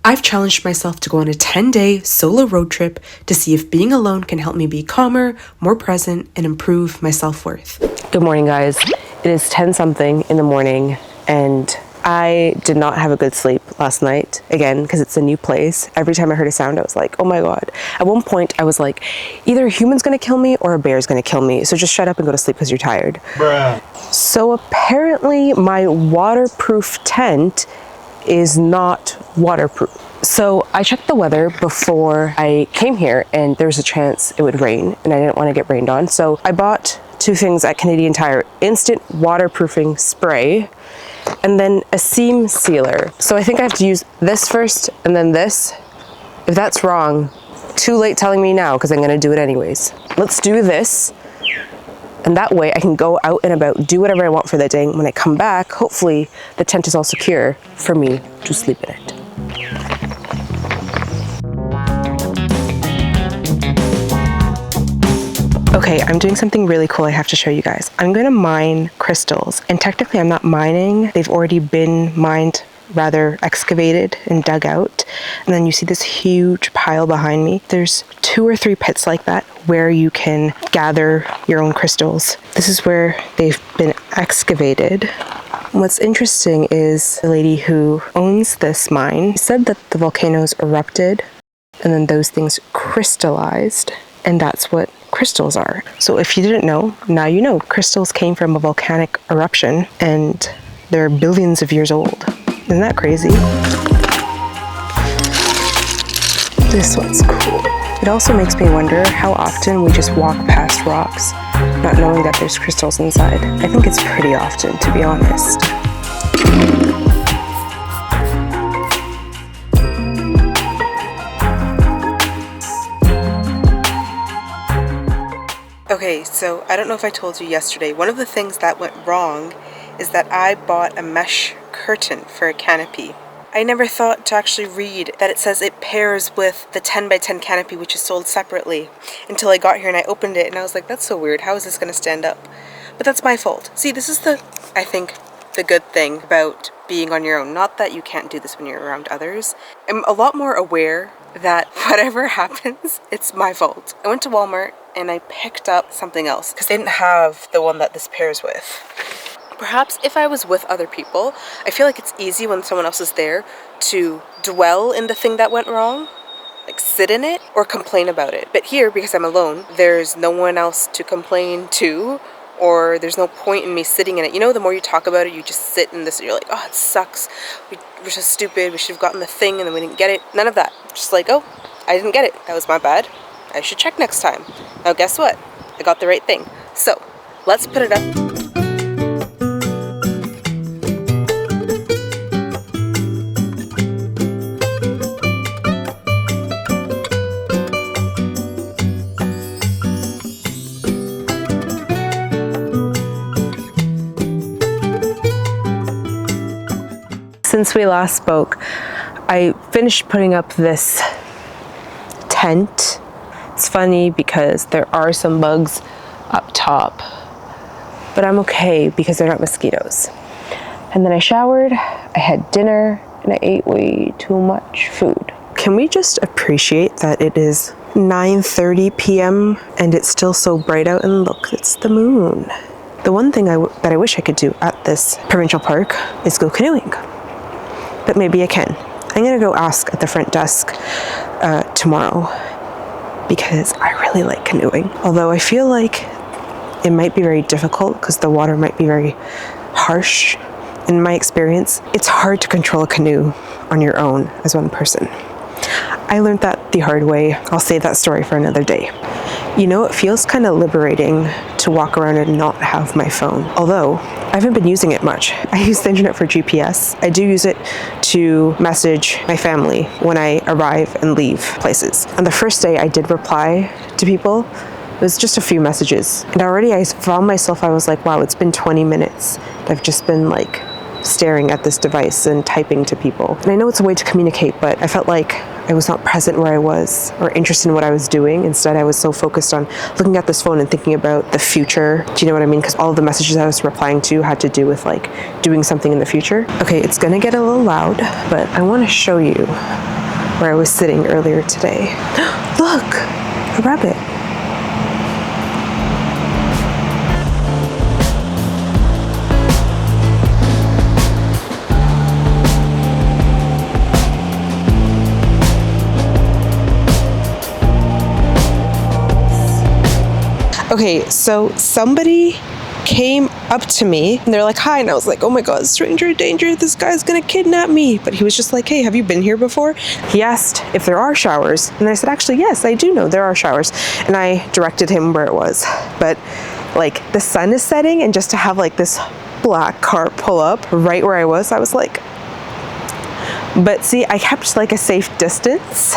I've challenged myself to go on a 10-day solo road trip to see if being alone can help me be calmer, more present, and improve my self-worth. Good morning, guys. It is 10 something in the morning and I did not have a good sleep last night, again, because it's a new place. Every time I heard a sound, I was like, oh my God. At one point, I was like, either a human's gonna kill me or a bear's gonna kill me. So just shut up and go to sleep because you're tired. Bruh. So apparently my waterproof tent is not waterproof. So I checked the weather before I came here and there was a chance it would rain and I didn't want to get rained on. So I bought two things at Canadian Tire: instant waterproofing spray and then a seam sealer. So I think I have to use this first and then this. If that's wrong, too late telling me now because I'm gonna do it anyways. Let's do this. And that way I can go out and about, do whatever I want for the day. When I come back, hopefully the tent is all secure for me to sleep in it. Okay, I'm doing something really cool I have to show you guys. I'm gonna mine crystals, and technically I'm not mining. They've already been mined, rather excavated and dug out. And then you see this huge pile behind me. There's 2 or 3 pits like that where you can gather your own crystals. This is where they've been excavated. What's interesting is the lady who owns this mine said that the volcanoes erupted and then those things crystallized, and that's what crystals are. So if you didn't know, now you know. Crystals came from a volcanic eruption and they're billions of years old. Isn't that crazy? This one's cool. It also makes me wonder how often we just walk past rocks, not knowing that there's crystals inside. I think it's pretty often, to be honest. Okay, so I don't know if I told you yesterday, one of the things that went wrong is that I bought a mesh curtain for a canopy. I never thought to actually read that it says it pairs with the 10 by 10 canopy, which is sold separately, until I got here and I opened it and I was like, that's so weird, how is this going to stand up? But that's my fault. See, this is I think, the good thing about being on your own. Not that you can't do this when you're around others. I'm a lot more aware that whatever happens, it's my fault. I went to Walmart and I picked up something else because they didn't have the one that this pairs with. Perhaps if I was with other people, I feel like it's easy when someone else is there to dwell in the thing that went wrong, like sit in it or complain about it. But here, because I'm alone, there's no one else to complain to, or there's no point in me sitting in it. You know, the more you talk about it, you just sit in this and you're like, oh, it sucks. We're so stupid. We should have gotten the thing and then we didn't get it. None of that. Just like, oh, I didn't get it. That was my bad. I should check next time. Now guess what? I got the right thing. So let's put it up. Since we last spoke, I finished putting up this tent. It's funny because there are some bugs up top, but I'm okay because they're not mosquitoes. And then I showered, I had dinner, and I ate way too much food. Can we just appreciate that it is 9:30 p.m. and it's still so bright out, and look, it's the moon. The one thing that I wish I could do at this provincial park is go canoeing. But maybe I can. I'm gonna go ask at the front desk tomorrow because I really like canoeing. Although I feel like it might be very difficult because the water might be very harsh. In my experience, it's hard to control a canoe on your own as one person. I learned that the hard way. I'll save that story for another day. You know, it feels kind of liberating to walk around and not have my phone. Although, I haven't been using it much. I use the internet for GPS. I do use it to message my family when I arrive and leave places. On the first day, I did reply to people. It was just a few messages. And already I found myself, I was like, wow, it's been 20 minutes. I've just been like staring at this device and typing to people. And I know it's a way to communicate, but I felt like I was not present where I was or interested in what I was doing. Instead, I was so focused on looking at this phone and thinking about the future. Do you know what I mean? Because all of the messages I was replying to had to do with like doing something in the future. Okay, it's gonna get a little loud, but I want to show you where I was sitting earlier today. Look, a rabbit. Okay, so somebody came up to me and they're like, hi, and I was like, oh my god, stranger danger, this guy's gonna kidnap me. But he was just like, hey, have you been here before? He asked if there are showers, and I said, actually, yes, I do know there are showers, and I directed him where it was. But like the sun is setting, and just to have like this black car pull up right where I was like, but see, I kept like a safe distance.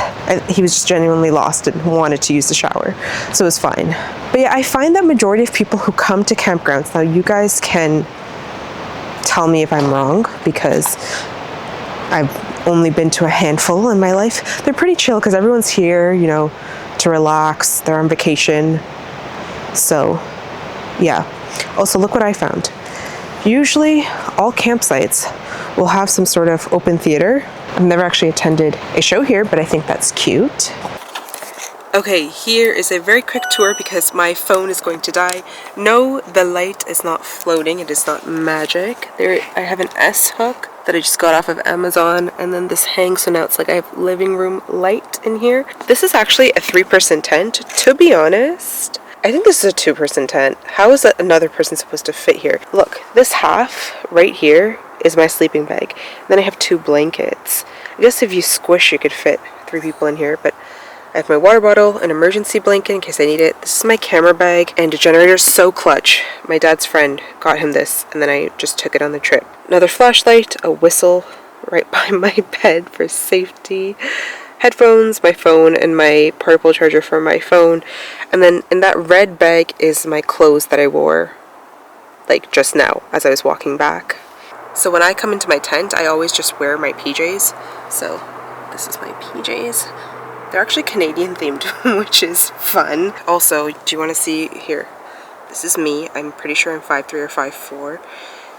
He was just genuinely lost and wanted to use the shower, so it was fine. But yeah, I find that majority of people who come to campgrounds, now you guys can tell me if I'm wrong, because I've only been to a handful in my life. They're pretty chill because everyone's here, you know, to relax. They're on vacation. So yeah. Also, look what I found. Usually all campsites will have some sort of open theater. I've never actually attended a show here, but I think that's cute. Okay, here is a very quick tour because my phone is going to die. No, the light is not floating. It is not magic. There, I have an S hook that I just got off of Amazon, and then this hangs, so now it's like I have living room light in here. This is actually a 3-person tent. To be honest, I think this is a 2-person tent. How is another person supposed to fit here? Look, this half right here is my sleeping bag. Then I have 2 blankets. I guess if you squish, you could fit 3 people in here, but I have my water bottle, an emergency blanket in case I need it. This is my camera bag, and a generator so clutch. My dad's friend got him this, and then I just took it on the trip. Another flashlight, a whistle right by my bed for safety. Headphones, my phone, and my portable charger for my phone. And then in that red bag is my clothes that I wore, like just now, as I was walking back. So when I come into my tent, I always just wear my PJs. So this is my PJs. They're actually Canadian themed, which is fun. Also, do you want to see here? This is me. I'm pretty sure I'm 5'3" or 5'4".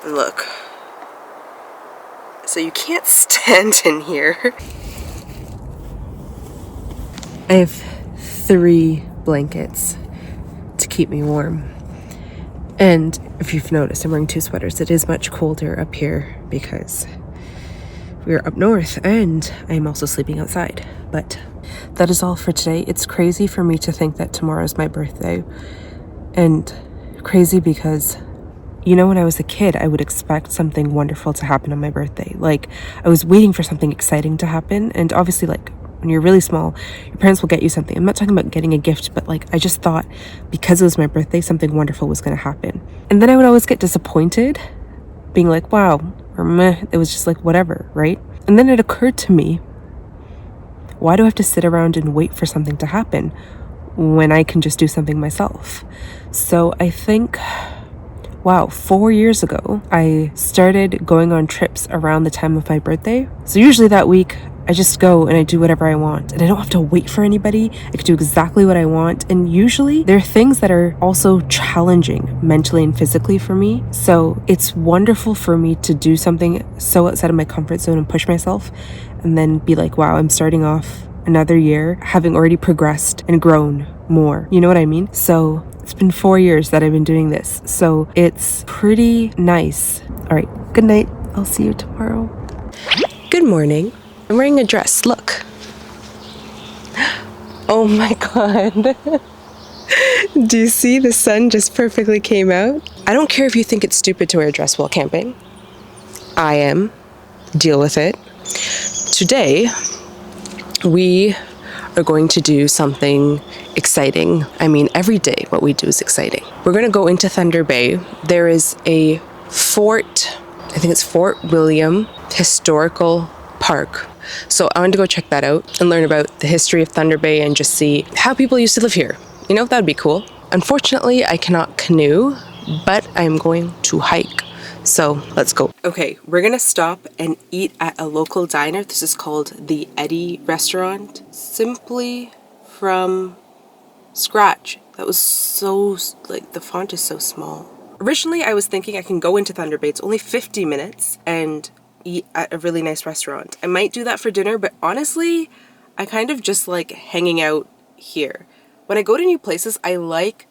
And look. So you can't stand in here. I have 3 blankets to keep me warm. And if you've noticed, I'm wearing 2 sweaters. It is much colder up here because we're up north, and I'm also sleeping outside. But that is all for today. It's crazy for me to think that tomorrow is my birthday. And crazy because, you know, when I was a kid, I would expect something wonderful to happen on my birthday. Like, I was waiting for something exciting to happen. And obviously, like, when you're really small, your parents will get you something. I'm not talking about getting a gift, but like, I just thought because it was my birthday, something wonderful was going to happen. And then I would always get disappointed, being like, wow, or meh. It was just like, whatever, right? And then it occurred to me, why do I have to sit around and wait for something to happen when I can just do something myself? So I think, wow, 4 years ago, I started going on trips around the time of my birthday. So usually that week, I just go and I do whatever I want, and I don't have to wait for anybody. I can do exactly what I want. And usually there are things that are also challenging mentally and physically for me. So it's wonderful for me to do something so outside of my comfort zone and push myself, and then be like, wow, I'm starting off another year having already progressed and grown more. You know what I mean? So it's been 4 years that I've been doing this. So it's pretty nice. All right, good night. I'll see you tomorrow. Good morning. I'm wearing a dress, look. Oh my god. Do you see the sun just perfectly came out? I don't care if you think it's stupid to wear a dress while camping. I am. Deal with it. Today, we are going to do something exciting. I mean, every day what we do is exciting. We're going to go into Thunder Bay. There is a fort, I think it's Fort William Historical Park. So I wanted to go check that out and learn about the history of Thunder Bay and just see how people used to live here. You know, that'd be cool. Unfortunately, I cannot canoe, but I'm going to hike. So let's go. Okay, we're gonna stop and eat at a local diner. This is called the Eddie restaurant. Simply from scratch. That was so, like, the font is so small. Originally, I was thinking I can go into Thunder Bay. It's only 50 minutes and eat at a really nice restaurant. I might do that for dinner, but honestly, I kind of just like hanging out here. When I go to new places, I like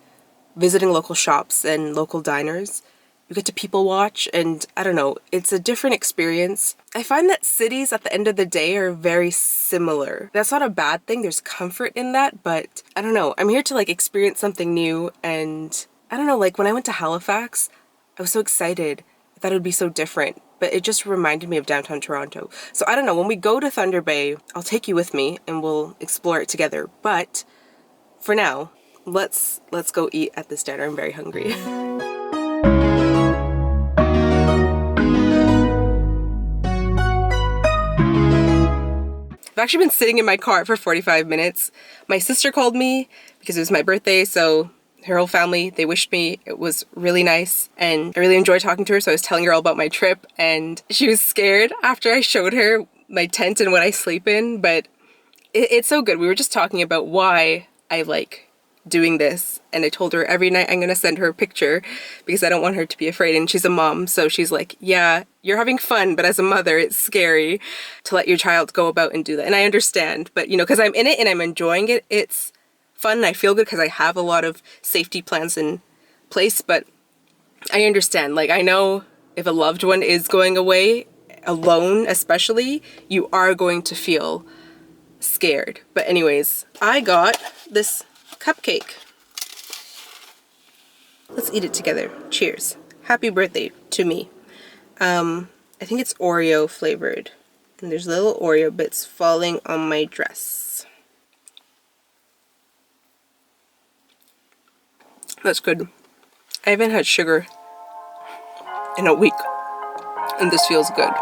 visiting local shops and local diners. You get to people watch, and I don't know, it's a different experience. I find that cities at the end of the day are very similar. That's not a bad thing, there's comfort in that, but I don't know, I'm here to like experience something new. And I don't know, like when I went to Halifax, I was so excited. I thought it would be so different, but it just reminded me of downtown Toronto. So I don't know, when we go to Thunder Bay, I'll take you with me and we'll explore it together. But for now, let's go eat at this diner. I'm very hungry. I've actually been sitting in my car for 45 minutes. My sister called me because it was my birthday, so her whole family, they wished me. It was really nice and I really enjoyed talking to her, so I was telling her all about my trip, and she was scared after I showed her my tent and what I sleep in, but it's so good. We were just talking about why I like doing this, and I told her every night I'm gonna send her a picture because I don't want her to be afraid, and she's a mom, so she's like, yeah, you're having fun, but as a mother it's scary to let your child go about and do that. And I understand, but you know, because I'm in it and I'm enjoying it, it's fun and I feel good because I have a lot of safety plans in place. But I understand, like, I know if a loved one is going away alone, especially, you are going to feel scared. But anyways, I got this cupcake. Let's eat it together. Cheers. Happy birthday to me. I think it's Oreo flavored. And there's little Oreo bits falling on my dress. That's good. I haven't had sugar in a week, and this feels good.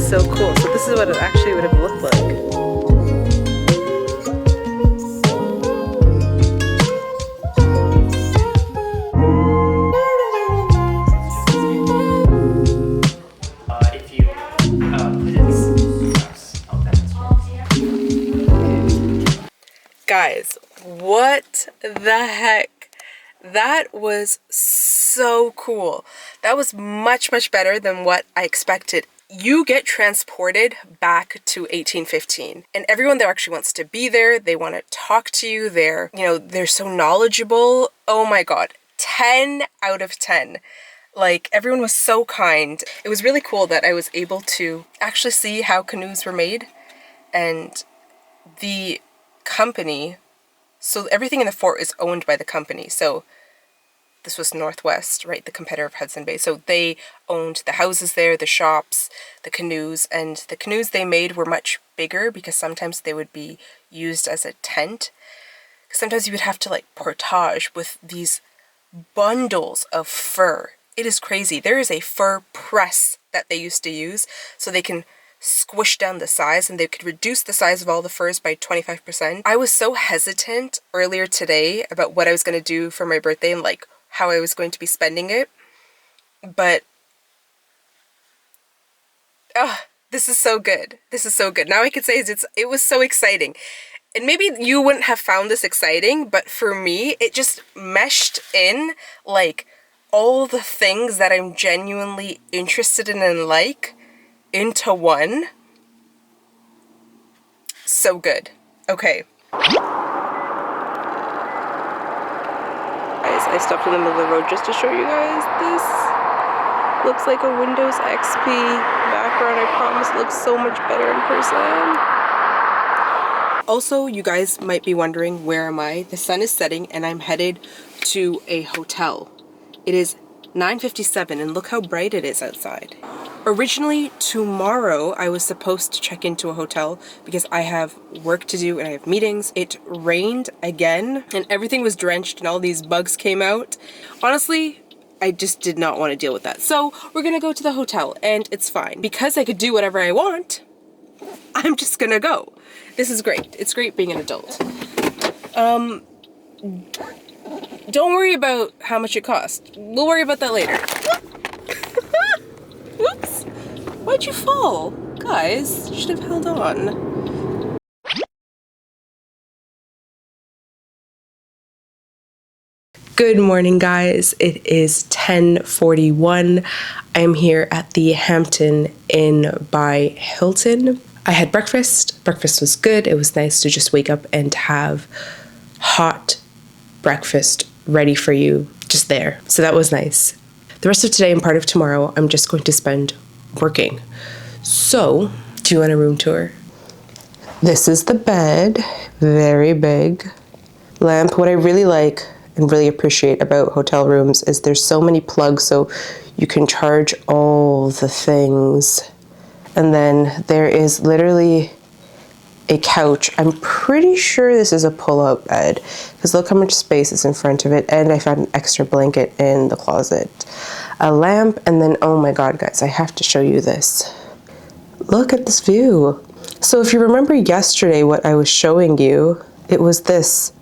So cool. So this is what it actually would have looked like. If you put it Guys, what the heck? That was so cool. That was much, much better than what I expected. You get transported back to 1815, and everyone there actually wants to be there. They want to talk to you. They're so knowledgeable. Oh my God, 10 out of 10. Like, everyone was so kind. It was really cool that I was able to actually see how canoes were made, and the company, so everything in the fort is owned by the company. So this was Northwest, right, the competitor of Hudson Bay. So they owned the houses there, the shops, the canoes, and the canoes they made were much bigger because sometimes they would be used as a tent. Sometimes you would have to like portage with these bundles of fur. It is crazy. There is a fur press that they used to use so they can squish down the size, and they could reduce the size of all the furs by 25%. I was so hesitant earlier today about what I was going to do for my birthday and like how I was going to be spending it, but this is so good. This is so good. Now I could say it was so exciting. And maybe you wouldn't have found this exciting, but for me, it just meshed in like all the things that I'm genuinely interested in and like into one. So good. Okay. Guys, I stopped in the middle of the road just to show you guys this. Looks like a Windows XP background. I promise it looks so much better in person. Also, you guys might be wondering, where am I? The sun is setting and I'm headed to a hotel. It is 9:57 and look how bright it is outside. Originally, tomorrow I was supposed to check into a hotel because I have work to do and I have meetings. It rained again and everything was drenched and all these bugs came out. Honestly, I just did not want to deal with that. So we're gonna go to the hotel and it's fine. Because I could do whatever I want, I'm just gonna go. This is great. It's great being an adult. Don't worry about how much it costs. We'll worry about that later. Whoops! Why'd you fall? Guys, you should have held on. Good morning, guys. It is 10:41. I'm here at the Hampton Inn by Hilton. I had breakfast. Breakfast was good. It was nice to just wake up and have hot breakfast ready for you just there. So that was nice. The rest of today and part of tomorrow, I'm just going to spend working. So, do you want a room tour? This is the bed, very big. Lamp. What I really like and really appreciate about hotel rooms is there's so many plugs, so you can charge all the things. And then there is literally a couch. I'm pretty sure this is a pull-out bed because look how much space is in front of it, and I found an extra blanket in the closet. A lamp, and then oh my god, guys, I have to show you this. Look at this view. So if you remember yesterday what I was showing you, it was this.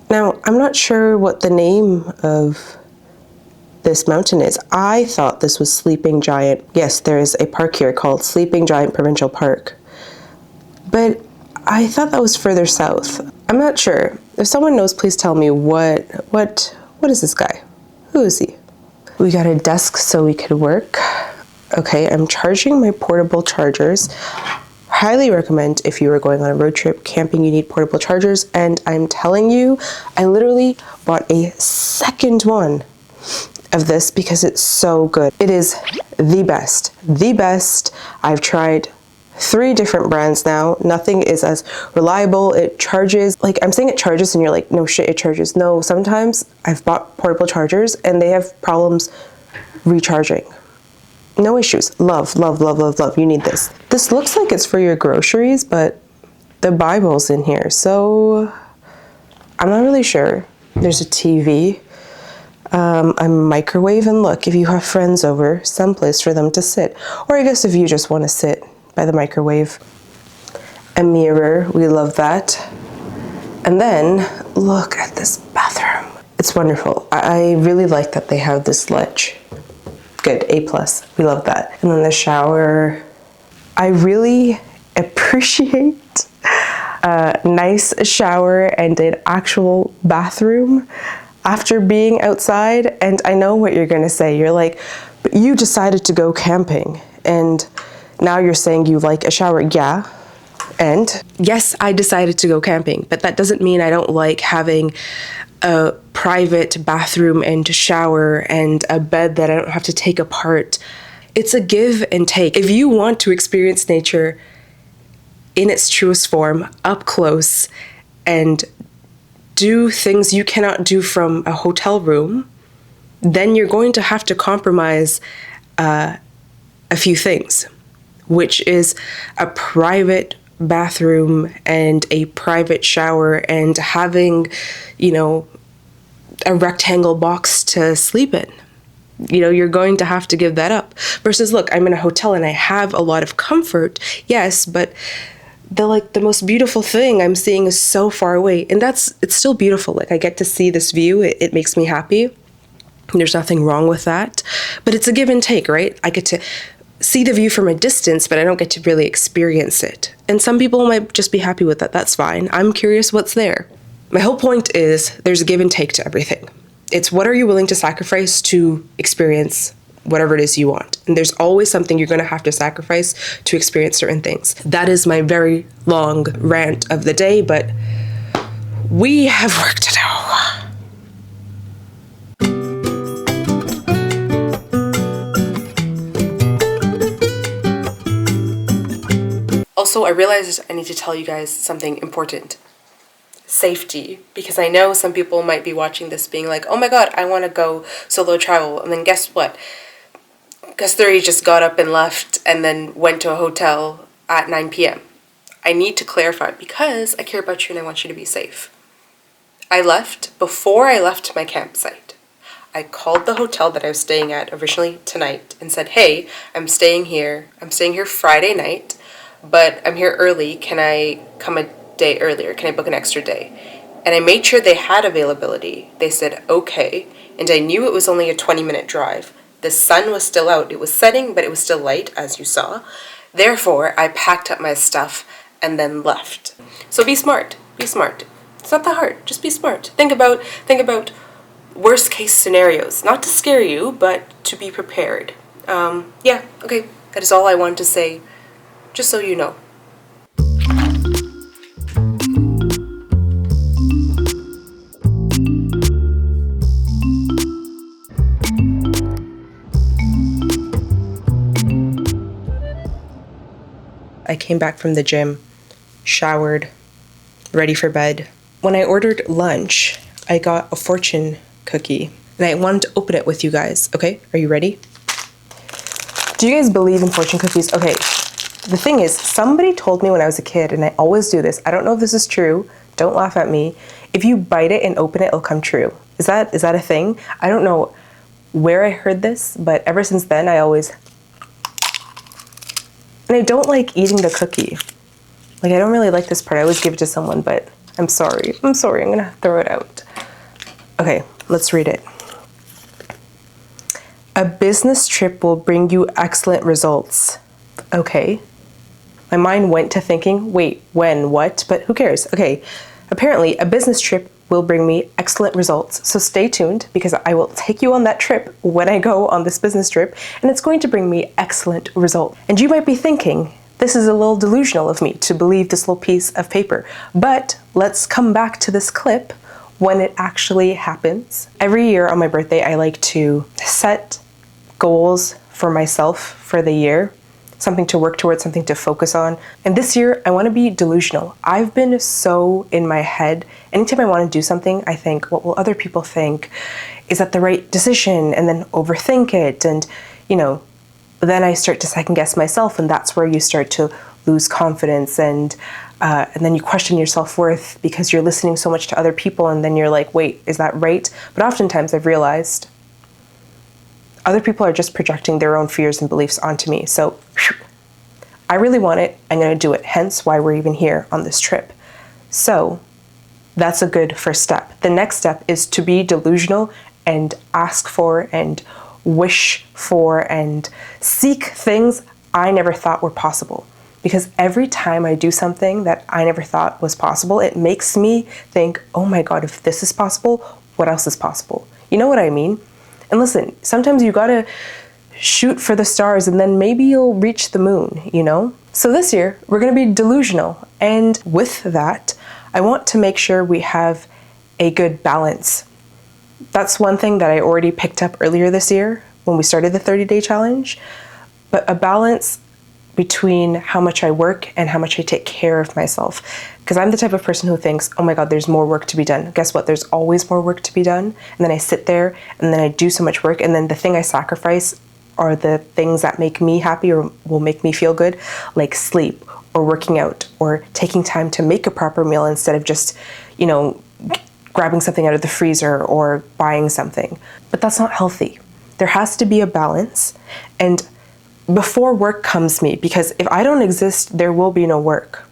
Now, I'm not sure what the name of this mountain is. I thought this was Sleeping Giant. Yes, there is a park here called Sleeping Giant Provincial Park. But I thought that was further south. I'm not sure. If someone knows, please tell me what is this guy? Who is he? We got a desk so we could work. Okay, I'm charging my portable chargers. Highly recommend if you are going on a road trip, camping, you need portable chargers. And I'm telling you, I literally bought a second one of this because it's so good. It is the best. The best. I've tried 3 different brands now. Nothing is as reliable. It charges, like I'm saying it charges and you're like, no shit, it charges. No, sometimes I've bought portable chargers and they have problems recharging. No issues. Love, love, love, love, love. You need this. This looks like it's for your groceries, but the Bible's in here, so I'm not really sure. There's a TV, a microwave, and look, if you have friends over, someplace for them to sit. Or I guess if you just want to sit by the microwave. A mirror, we love that. And then look at this bathroom. It's wonderful. I really like that they have this ledge. Good, A+. We love that. And then the shower. I really appreciate a nice shower and an actual bathroom after being outside. And I know what you're gonna say. You're like, but you decided to go camping and now you're saying you like a shower. Yeah. And yes, I decided to go camping, but that doesn't mean I don't like having a private bathroom and shower and a bed that I don't have to take apart. It's a give and take. If you want to experience nature in its truest form, up close, and do things you cannot do from a hotel room, then you're going to have to compromise a few things, which is a private bathroom and a private shower and having, you know, a rectangle box to sleep in. You know, you're going to have to give that up. Versus, look, I'm in a hotel and I have a lot of comfort, yes, but the most beautiful thing I'm seeing is so far away, and it's still beautiful. Like, I get to see this view. It makes me happy. There's nothing wrong with that, but it's a give and take, right? I get to see the view from a distance, but I don't get to really experience it. And some people might just be happy with that. That's fine. I'm curious what's there. My whole point is there's a give and take to everything. It's what are you willing to sacrifice to experience whatever it is you want. And there's always something you're going to have to sacrifice to experience certain things. That is my very long rant of the day, but we have work to do. Also, I realized I need to tell you guys something important. Safety. Because I know some people might be watching this being like, oh my god, I want to go solo travel. And then guess what? Gus 3 just got up and left and then went to a hotel at 9 p.m. I need to clarify because I care about you and I want you to be safe. I left before I left my campsite. I called the hotel that I was staying at originally tonight and said, hey, I'm staying here Friday night, but I'm here early. Can I come a day earlier? Can I book an extra day? And I made sure they had availability. They said, okay. And I knew it was only a 20-minute drive. The sun was still out. It was setting, but it was still light, as you saw. Therefore, I packed up my stuff and then left. So be smart. Be smart. It's not that hard. Just be smart. Think about worst case scenarios. Not to scare you, but to be prepared. Yeah, okay. That is all I wanted to say, just so you know. I came back from the gym, showered, ready for bed. When I ordered lunch, I got a fortune cookie, and I wanted to open it with you guys, okay? Are you ready? Do you guys believe in fortune cookies? Okay, the thing is, somebody told me when I was a kid, and I always do this, I don't know if this is true, don't laugh at me, if you bite it and open it, it'll come true. Is that a thing? I don't know where I heard this, but ever since then, I always... And I don't like eating the cookie. Like, I don't really like this part. I always give it to someone, but I'm sorry. I'm gonna throw it out. Okay, let's read it. A business trip will bring you excellent results. Okay. My mind went to thinking, wait, when, what? But who cares? Okay, apparently a business trip will bring me excellent results. So stay tuned because I will take you on that trip when I go on this business trip, and it's going to bring me excellent results. And you might be thinking, this is a little delusional of me to believe this little piece of paper. But let's come back to this clip when it actually happens. Every year on my birthday, I like to set goals for myself for the year. Something to work towards, something to focus on. And this year, I want to be delusional. I've been so in my head. Anytime I want to do something, I think, what will other people think? Is that the right decision? And then overthink it. And, then I start to second guess myself. And that's where you start to lose confidence. And then you question your self-worth because you're listening so much to other people. And then you're like, wait, is that right? But oftentimes I've realized other people are just projecting their own fears and beliefs onto me. So I really want it. I'm going to do it. Hence why we're even here on this trip. So that's a good first step. The next step is to be delusional and ask for and wish for and seek things I never thought were possible. Because every time I do something that I never thought was possible, it makes me think, oh my God, if this is possible, what else is possible? You know what I mean? And listen, sometimes you gotta shoot for the stars and then maybe you'll reach the moon, So this year, we're gonna be delusional. And with that, I want to make sure we have a good balance. That's one thing that I already picked up earlier this year when we started the 30-day challenge, but a balance between how much I work and how much I take care of myself. Because I'm the type of person who thinks, oh my God, there's more work to be done. Guess what? There's always more work to be done. And then I sit there and then I do so much work. And then the thing I sacrifice are the things that make me happy or will make me feel good, like sleep or working out or taking time to make a proper meal instead of just, grabbing something out of the freezer or buying something. But that's not healthy. There has to be a balance. And before work comes me, because if I don't exist, there will be no work.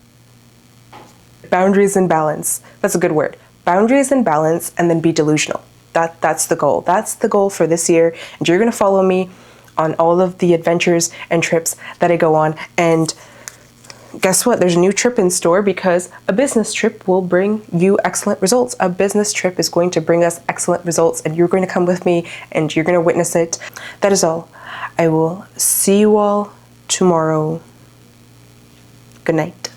Boundaries and balance. That's a good word. Boundaries and balance, and then be delusional. That's the goal. That's the goal for this year. And you're going to follow me on all of the adventures and trips that I go on. And guess what? There's a new trip in store because a business trip will bring you excellent results. A business trip is going to bring us excellent results, and you're going to come with me and you're going to witness it. That is all. I will see you all tomorrow. Good night.